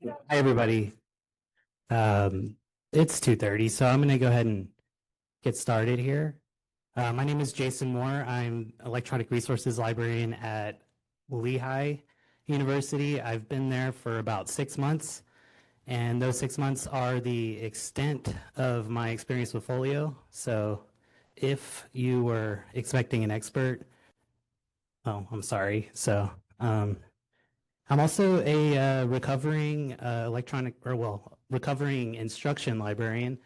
Hi, everybody. It's 2:30, so I'm going to go ahead and get started here. My name is Jason Moore. I'm electronic resources librarian at Lehigh University. I've been there for about 6 months, and those 6 months are the extent of my experience with Folio. So if you were expecting an expert, oh, I'm sorry. I'm also a recovering recovering instruction librarian.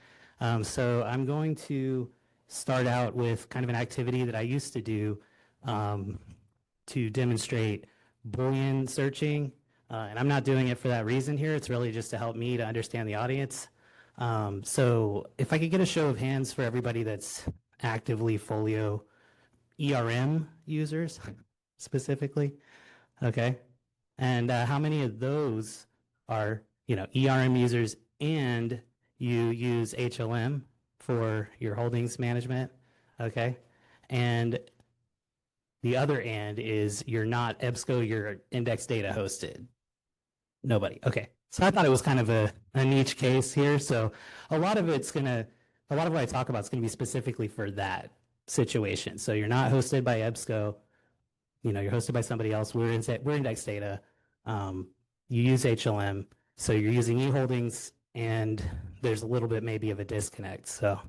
So I'm going to start out with kind of an activity that I used to do um, to demonstrate Boolean searching. And I'm not doing it for that reason here. It's really just to help me to understand the audience. So if I could get a show of hands for everybody that's actively Folio ERM users specifically. Okay. And how many of those are, ERM users and you use HLM for your holdings management? Okay. And the other end is you're not EBSCO, you're index data hosted. Nobody. Okay. So I thought it was kind of a niche case here. So a lot of what I talk about is going to be specifically for that situation. So you're not hosted by EBSCO, you're hosted by somebody else. We're index data. You use HLM, so you're using eHoldings, and there's a little bit maybe of a disconnect. So,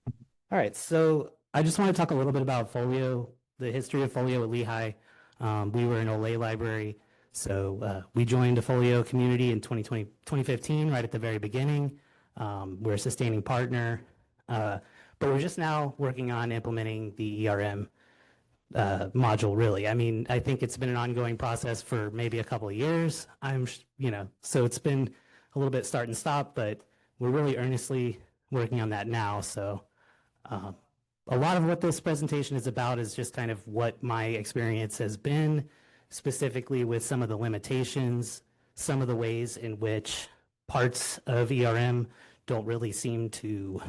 all right. So I just want to talk a little bit about Folio, the history of Folio at Lehigh. We were an Olay library, so we joined the Folio community in 2015, right at the very beginning. We're a sustaining partner, but we're just now working on implementing the ERM module, really. I mean, I think it's been an ongoing process for maybe a couple of years. So it's been a little bit start and stop, but we're really earnestly working on that now. So a lot of what this presentation is about is just kind of what my experience has been, specifically with some of the limitations, some of the ways in which parts of ERM don't really seem to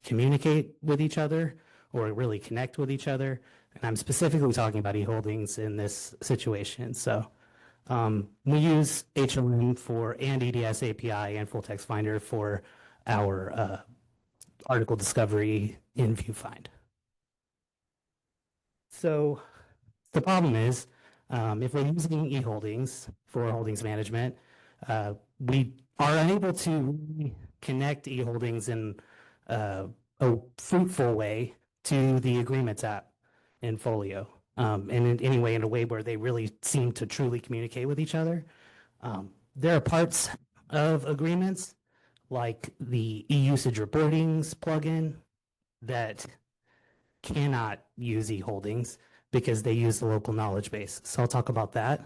communicate with each other or really connect with each other. And I'm specifically talking about eHoldings in this situation. So we use HLM and EDS API and Full Text Finder for our article discovery in ViewFind. So the problem is, if we're using eHoldings for holdings management, we are unable to connect eHoldings in a fruitful way to the agreements app in Folio, and in a way where they really seem to truly communicate with each other. There are parts of agreements, like the e-usage reportings plugin, that cannot use eHoldings because they use the local knowledge base. So I'll talk about that.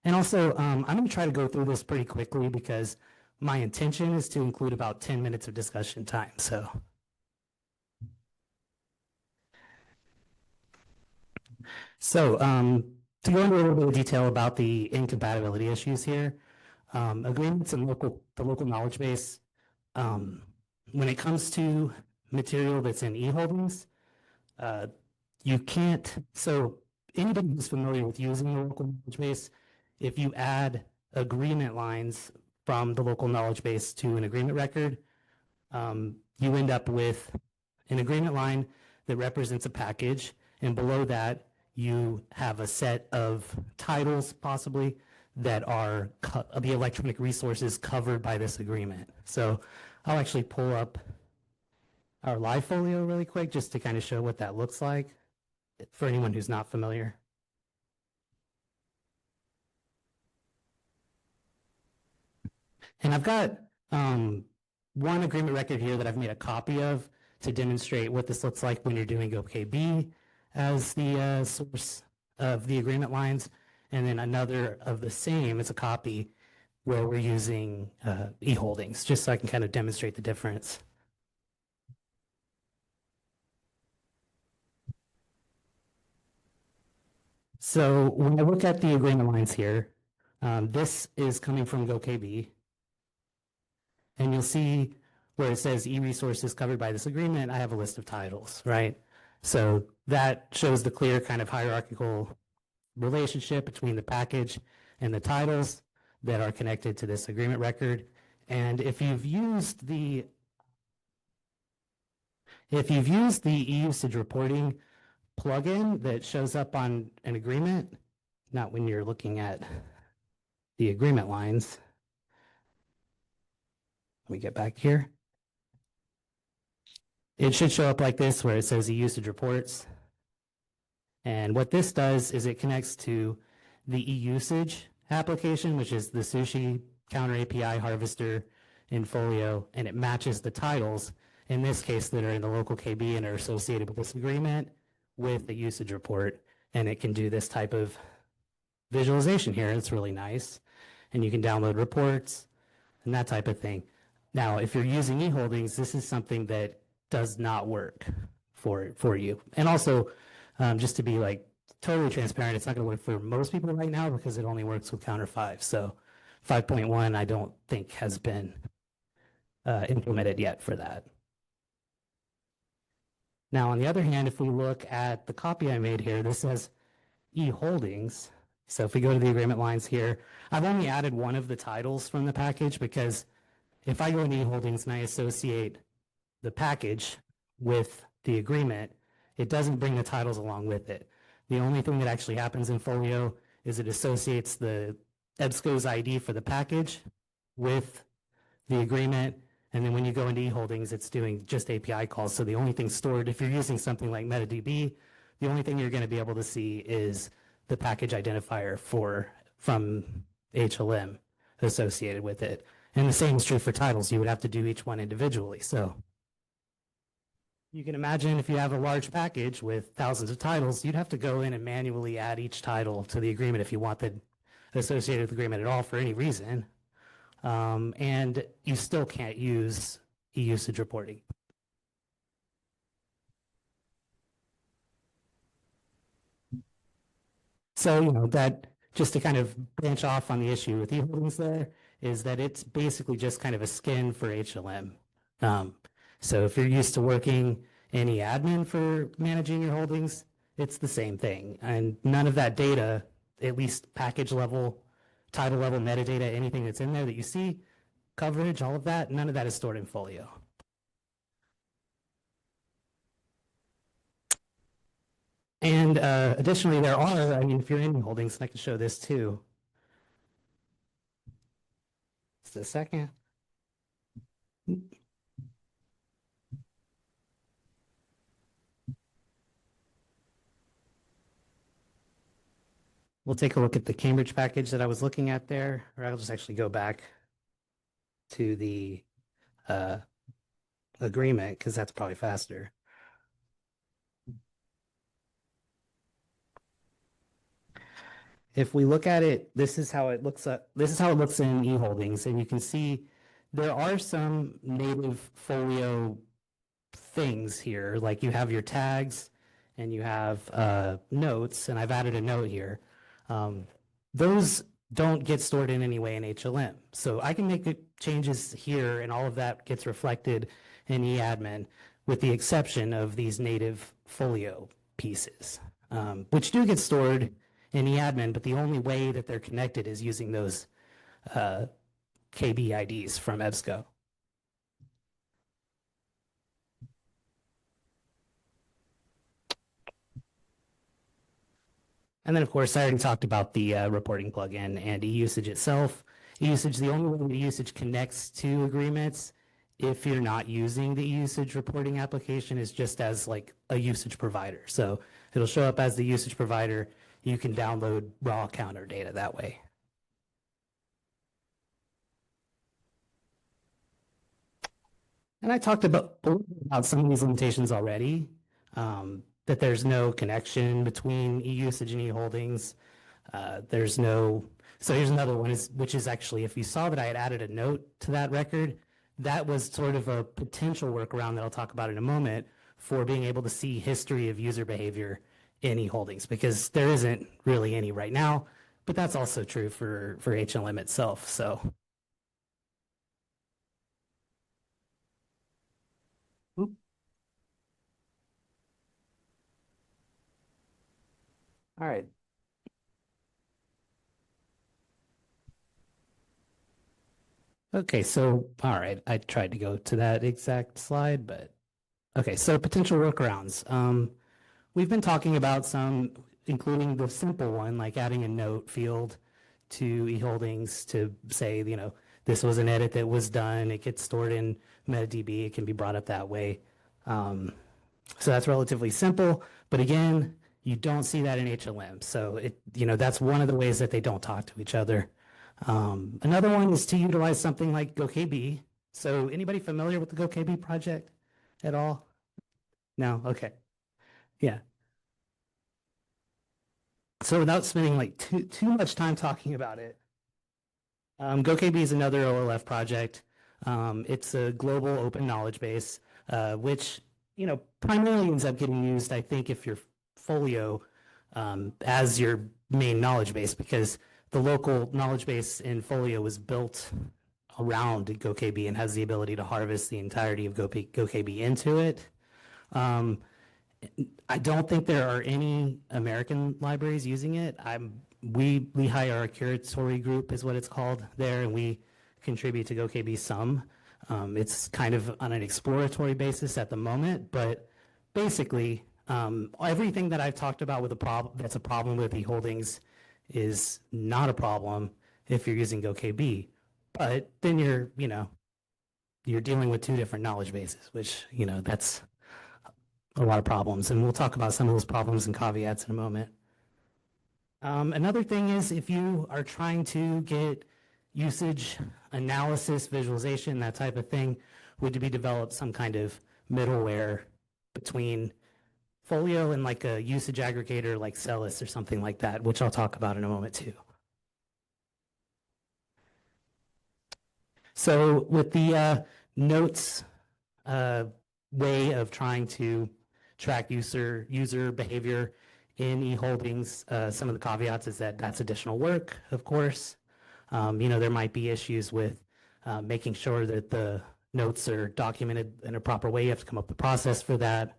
And also, I'm going to try to go through this pretty quickly because my intention is to include about 10 minutes of discussion time. So to go into a little bit of detail about the incompatibility issues here, agreements and the local knowledge base, when it comes to material that's in eHoldings, you can't, so anybody who's familiar with using the local knowledge base, if you add agreement lines from the local knowledge base to an agreement record, you end up with an agreement line that represents a package, and below that, you have a set of titles, possibly, that are the electronic resources covered by this agreement. So I'll actually pull up our live folio really quick just to kind of show what that looks like for anyone who's not familiar. And I've got one agreement record here that I've made a copy of to demonstrate what this looks like when you're doing OKB as the source of the agreement lines. And then another of the same is a copy where we're using eHoldings, just so I can kind of demonstrate the difference. So when I look at the agreement lines here, this is coming from GoKB. And you'll see where it says e-resources covered by this agreement, I have a list of titles, right? So that shows the clear kind of hierarchical relationship between the package and the titles that are connected to this agreement record. And if you've used the e-usage reporting plugin that shows up on an agreement, not when you're looking at the agreement lines. Let me get back here. It should show up like this where it says e-usage reports. And what this does is it connects to the e-usage application, which is the Sushi Counter API Harvester in Folio, and it matches the titles, in this case, that are in the local KB and are associated with this agreement with the usage report. And it can do this type of visualization here. It's really nice. And you can download reports and that type of thing. Now, if you're using eHoldings, this is something that does not work for you. And also, just to be like totally transparent, it's not going to work for most people right now because it only works with Counter 5. So 5.1, I don't think has been implemented yet for that. Now, on the other hand, if we look at the copy I made here, this says eHoldings. So if we go to the agreement lines here, I've only added one of the titles from the package because if I go into eHoldings and I associate the package with the agreement, it doesn't bring the titles along with it. The only thing that actually happens in Folio is it associates the EBSCO's ID for the package with the agreement. And then when you go into eHoldings, it's doing just API calls. So the only thing stored, if you're using something like MetaDB, the only thing you're going to be able to see is the package identifier from HLM associated with it. And the same is true for titles. You would have to do each one individually. So you can imagine if you have a large package with thousands of titles, you'd have to go in and manually add each title to the agreement if you wanted associated with the agreement at all for any reason. And you still can't use e-usage reporting. So, that just to kind of branch off on the issue with eHoldings there is that it's basically just kind of a skin for HLM. So if you're used to working in eAdmin for managing your holdings, it's the same thing. And none of that data, at least package level, title level, metadata, anything that's in there that you see, coverage, all of that, none of that is stored in Folio. And additionally, there are, if you're in eHoldings, and I can show this too. Just a second. We'll take a look at the Cambridge package that I was looking at there, or I'll just actually go back to the agreement because that's probably faster. If we look at it, this is how it looks in eHoldings, and you can see there are some native Folio things here, like you have your tags and you have notes, and I've added a note here. Those don't get stored in any way in HLM. So I can make changes here and all of that gets reflected in eAdmin with the exception of these native Folio pieces, which do get stored in eAdmin, but the only way that they're connected is using those KB IDs from EBSCO. And then, of course, I already talked about the reporting plugin and eUsage itself. eUsage, the only way the eUsage connects to agreements if you're not using the eUsage reporting application is just as like a usage provider. So it'll show up as the usage provider. You can download raw counter data that way. And I talked about some of these limitations already, that there's no connection between eUsage and eHoldings. So here's another one, which is actually, if you saw that I had added a note to that record, that was sort of a potential workaround that I'll talk about in a moment for being able to see history of user behavior in eHoldings, because there isn't really any right now, but that's also true for HLM itself. So. Oop. All right. Okay, so, all right, I tried to go to that exact slide, but okay, so potential workarounds. We've been talking about some, including the simple one, like adding a note field to eHoldings to say, this was an edit that was done. It gets stored in MetaDB. It can be brought up that way. So that's relatively simple. But again, you don't see that in HLM. So that's one of the ways that they don't talk to each other. Another one is to utilize something like GoKB. So anybody familiar with the GoKB project at all? No? Okay. Yeah. So without spending like too much time talking about it, GoKB is another OLF project. It's a global open knowledge base, which primarily ends up getting used, I think, if you're Folio as your main knowledge base, because the local knowledge base in Folio was built around GoKB and has the ability to harvest the entirety of GoKB into it. I don't think there are any American libraries using it. We hire our curatory group is what it's called there, and we contribute to GoKB some. It's kind of on an exploratory basis at the moment, but basically everything that I've talked about with that's a problem with eHoldings is not a problem if you're using GoKB. But then you're dealing with two different knowledge bases, which that's a lot of problems, and we'll talk about some of those problems and caveats in a moment. Another thing is if you are trying to get usage analysis, visualization, that type of thing, would be developed some kind of middleware between Folio and like a usage aggregator like Celis or something like that, which I'll talk about in a moment too. So with the notes way of trying to track user behavior in eHoldings, some of the caveats is that that's additional work, of course. There might be issues with making sure that the notes are documented in a proper way. You have to come up with a process for that.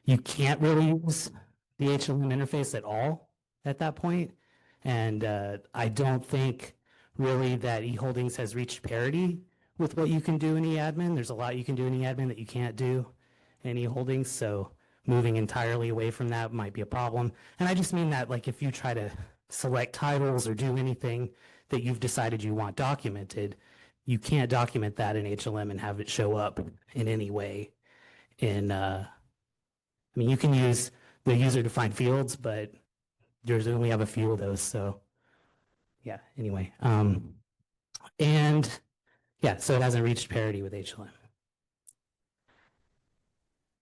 You can't really use the HLM interface at all at that point. And I don't think really that eHoldings has reached parity with what you can do in eAdmin. There's a lot you can do in eAdmin that you can't do in eHoldings. So moving entirely away from that might be a problem. And I just mean that like if you try to select titles or do anything that you've decided you want documented, you can't document that in HLM and have it show up in any way. You can use the user-defined fields, but there's only have a few of those. So yeah, anyway. And yeah, so it hasn't reached parity with HLM.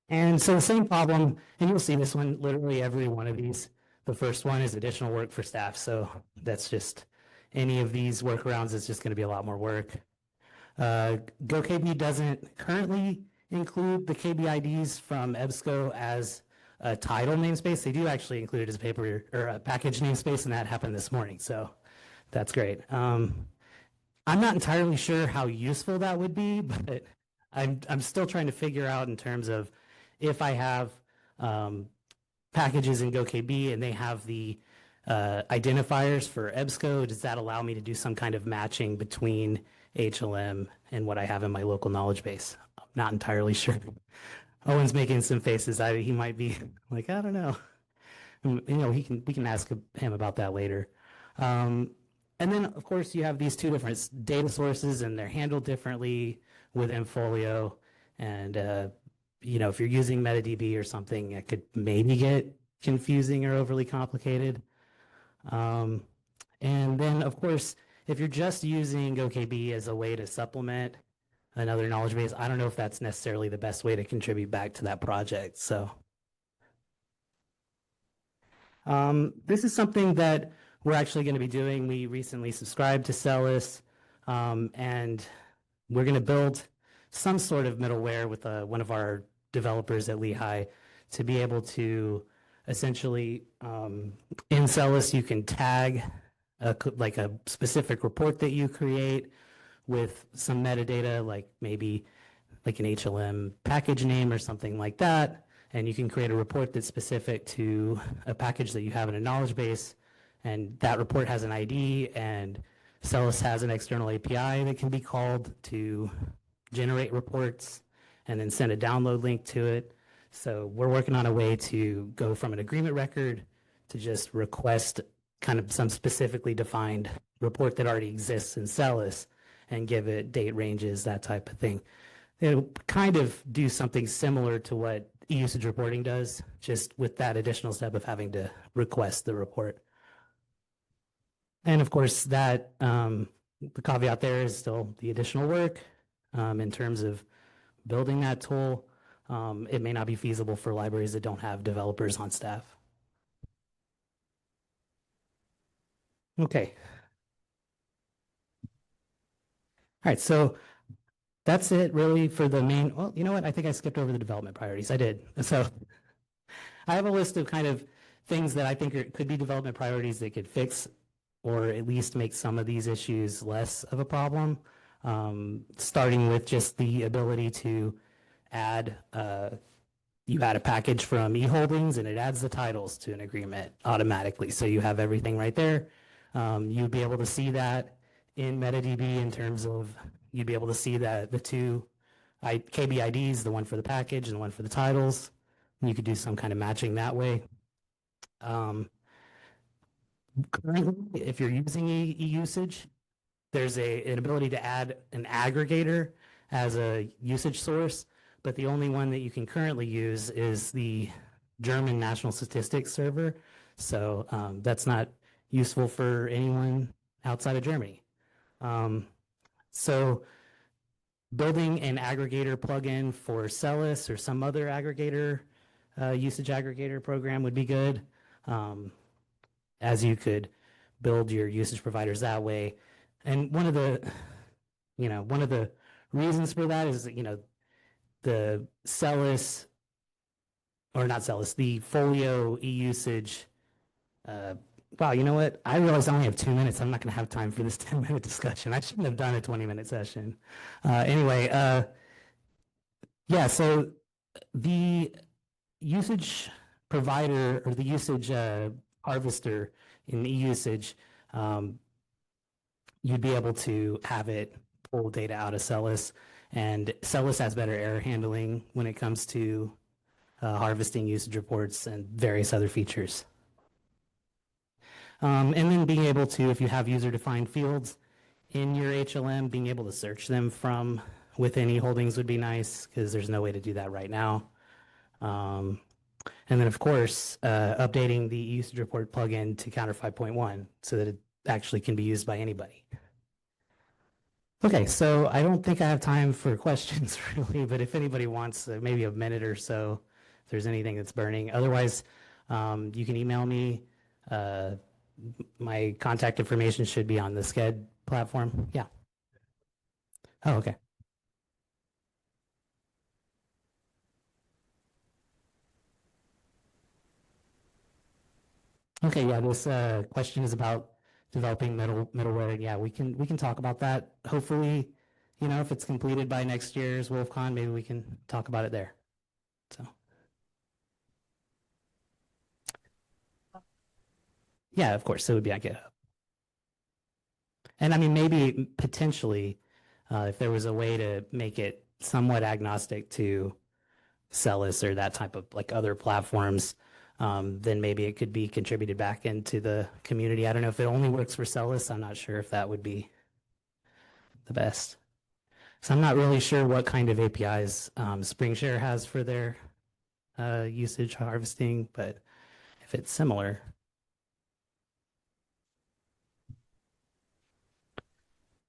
And so the same problem, and you'll see this one, literally every one of these. The first one is additional work for staff. So that's just any of these workarounds is just going to be a lot more work. GoKB doesn't currently include the KB IDs from EBSCO as a title namespace. They do actually include it as a paper or a package namespace, and that happened this morning. So that's great. I'm not entirely sure how useful that would be, but I'm still trying to figure out in terms of if I have packages in GoKB and they have the identifiers for EBSCO, does that allow me to do some kind of matching between HLM and what I have in my local knowledge base? I'm not entirely sure. Owen's making some faces. He might be like, I don't know. We can ask him about that later. And then, of course, you have these two different data sources, and they're handled differently within Folio. And, if you're using MetaDB or something, it could maybe get confusing or overly complicated. And then, of course, if you're just using GoKB as a way to supplement another knowledge base, I don't know if that's necessarily the best way to contribute back to that project. So this is something that we're actually going to be doing. We recently subscribed to Celis, and we're going to build some sort of middleware with one of our developers at Lehigh to be able to essentially, in Celis, you can tag like a specific report that you create with some metadata, like maybe like an HLM package name or something like that. And you can create a report that's specific to a package that you have in a knowledge base. And that report has an ID and Celis has an external API that can be called to generate reports and then send a download link to it. So we're working on a way to go from an agreement record to just request kind of some specifically defined report that already exists in Celis and give it date ranges, that type of thing. It'll kind of do something similar to what e-usage reporting does, just with that additional step of having to request the report. And of course, that the caveat there is still the additional work in terms of building that tool. It may not be feasible for libraries that don't have developers on staff. Okay. All right, so that's it really for the main. Well, you know what? I think I skipped over the development priorities. I did. So I have a list of kind of things that I think could be development priorities that could fix or at least make some of these issues less of a problem. Starting with just the ability to add, you add a package from eHoldings and it adds the titles to an agreement automatically. So you have everything right there. You'd be able to see that in MetaDB in terms of, you'd be able to see that the two KBIDs, the one for the package and the one for the titles. And you could do some kind of matching that way. Currently, if you're using e-usage, there's an ability to add an aggregator as a usage source, but the only one that you can currently use is the German National Statistics server. So that's not useful for anyone outside of Germany. So building an aggregator plugin for Celis or some other aggregator, usage aggregator program would be good, as you could build your usage providers that way. And one of the reasons for that is that, the Celis, or not Celis, the Folio e-usage. Wow, you know what? I realize I only have 2 minutes. I'm not going to have time for this 10-minute discussion. I shouldn't have done a 20-minute session. Anyway, yeah, so the usage provider or the usage harvester in e-usage, you'd be able to have it pull data out of Celis, and Celis has better error handling when it comes to harvesting usage reports and various other features. And then being able to, if you have user-defined fields in your HLM, being able to search them from within eHoldings would be nice, because there's no way to do that right now. And then, of course, updating the usage report plugin to Counter 5.1 so that it actually can be used by anybody. Okay, so I don't think I have time for questions really, but if anybody wants maybe a minute or so, if there's anything that's burning. Otherwise, you can email me. My contact information should be on the Sched platform. Yeah. Oh, okay. Okay, yeah, this question is about developing middleware. Yeah, we can talk about that. Hopefully, if it's completed by next year's WOLFcon, maybe we can talk about it there. So, yeah, of course, it would be on GitHub. And I mean, maybe potentially, if there was a way to make it somewhat agnostic to Celis or that type of like other platforms, then maybe it could be contributed back into the community. I don't know if it only works for Celis. I'm not sure if that would be the best. So I'm not really sure what kind of APIs SpringShare has for their usage harvesting, but if it's similar.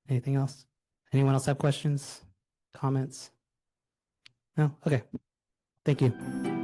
Anything else? Anyone else have questions, comments? No? Okay. Thank you.